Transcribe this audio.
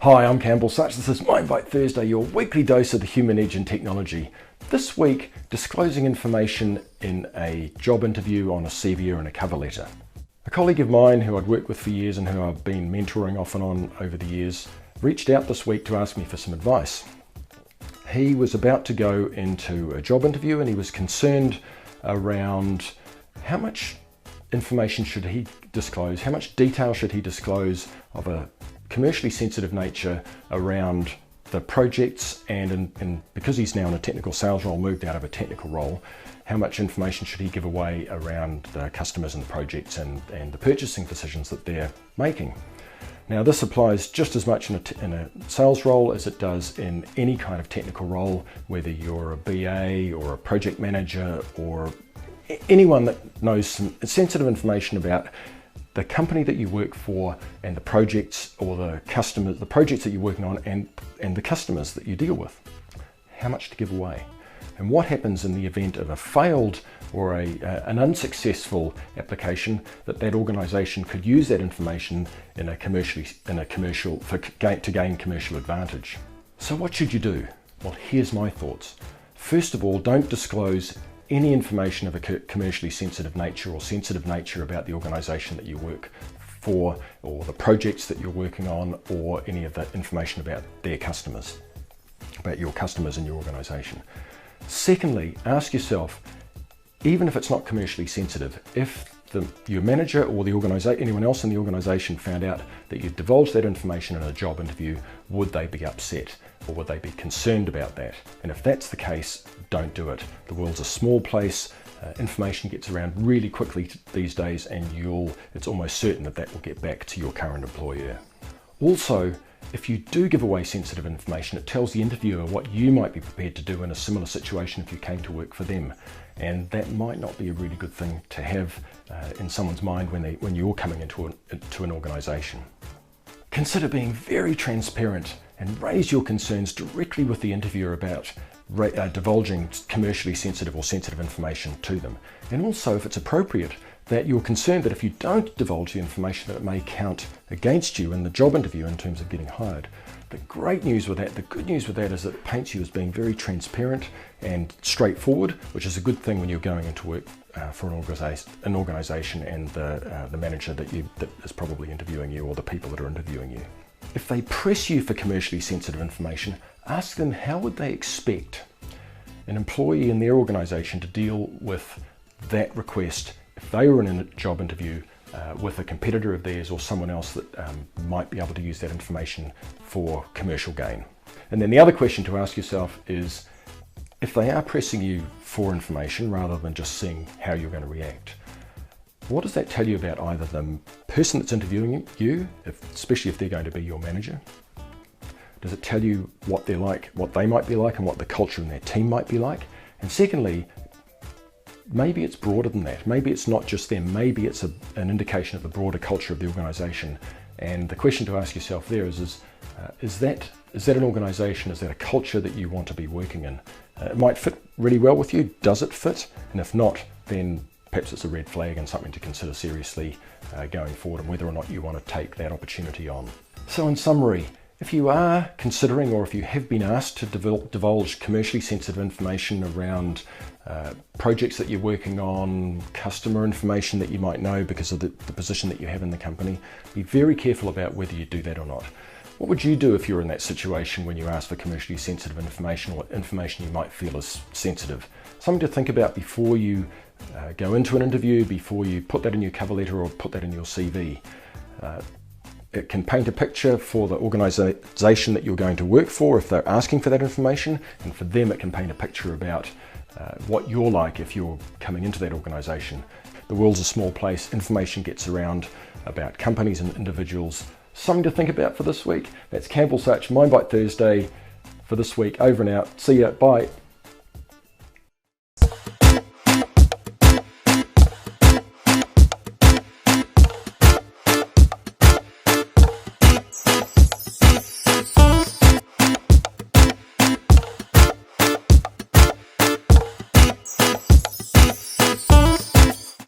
Hi, I'm Campbell Such. This is Mindbite Thursday, your weekly dose of the human edge in technology. This week, disclosing information in a job interview on a CV or in a cover letter. A colleague of mine who I'd worked with for years and who I've been mentoring off and on over the years reached out this week to ask me for some advice. He was about to go into a job interview and he was concerned around how much information should he disclose, how much detail should he disclose of a commercially sensitive nature around the projects, and because he's now in a technical sales role, moved out of a technical role, how much information should he give away around the customers and the projects and the purchasing decisions that they're making. Now this applies just as much in a sales role as it does in any kind of technical role, whether you're a BA or a project manager or anyone that knows some sensitive information about the company that you work for and the projects or the customers, the projects that you're working on and the customers that you deal with. How much to give away? And what happens in the event of a failed or an unsuccessful application that organization could use that information to gain commercial advantage. So what should you do? Well, here's my thoughts. First of all, don't disclose any information of a commercially sensitive nature or sensitive nature about the organization that you work for or the projects that you're working on or any of that information about their customers, about your customers and your organization. Secondly, ask yourself, even if it's not commercially sensitive, if your manager or anyone else in the organization found out that you divulged that information in a job interview, would they be upset or would they be concerned about that? And if that's the case, don't do it. The world's a small place. Information gets around really quickly these days, and it's almost certain that will get back to your current employer. Also, if you do give away sensitive information, it tells the interviewer what you might be prepared to do in a similar situation if you came to work for them. And that might not be a really good thing to have in someone's mind when you're coming into an organization. Consider being very transparent and raise your concerns directly with the interviewer about divulging commercially sensitive or sensitive information to them. And also, if it's appropriate, that you're concerned that if you don't divulge the information that it may count against you in the job interview in terms of getting hired. The good news with that is that it paints you as being very transparent and straightforward, which is a good thing when you're going into work for an organization and the manager that is probably interviewing you or the people that are interviewing you. If they press you for commercially sensitive information, ask them how would they expect an employee in their organization to deal with that request if they were in a job interview with a competitor of theirs or someone else that might be able to use that information for commercial gain. And then the other question to ask yourself is, if they are pressing you for information rather than just seeing how you're going to react, what does that tell you about either the person that's interviewing you, especially if they're going to be your manager? Does it tell you what they're like, what they might be like, and what the culture in their team might be like? And secondly, maybe it's broader than that. Maybe it's not just them. Maybe it's an indication of the broader culture of the organization. And the question to ask yourself there is that an organization, is that a culture that you want to be working in? It might fit really well with you. Does it fit? And if not, then perhaps it's a red flag and something to consider seriously going forward, and whether or not you want to take that opportunity on. So in summary, if you are considering, or if you have been asked to divulge commercially sensitive information around projects that you're working on, customer information that you might know because of the position that you have in the company, be very careful about whether you do that or not. What would you do if you're in that situation when you ask for commercially sensitive information or information you might feel is sensitive? Something to think about before you go into an interview, before you put that in your cover letter or put that in your CV. It can paint a picture for the organization that you're going to work for if they're asking for that information, and for them it can paint a picture about what you're like if you're coming into that organization. The world's a small place. Information gets around about companies and individuals. Something to think about for this week. That's Campbell Such, Mindbite Thursday for this week. Over and out. See ya. Bye.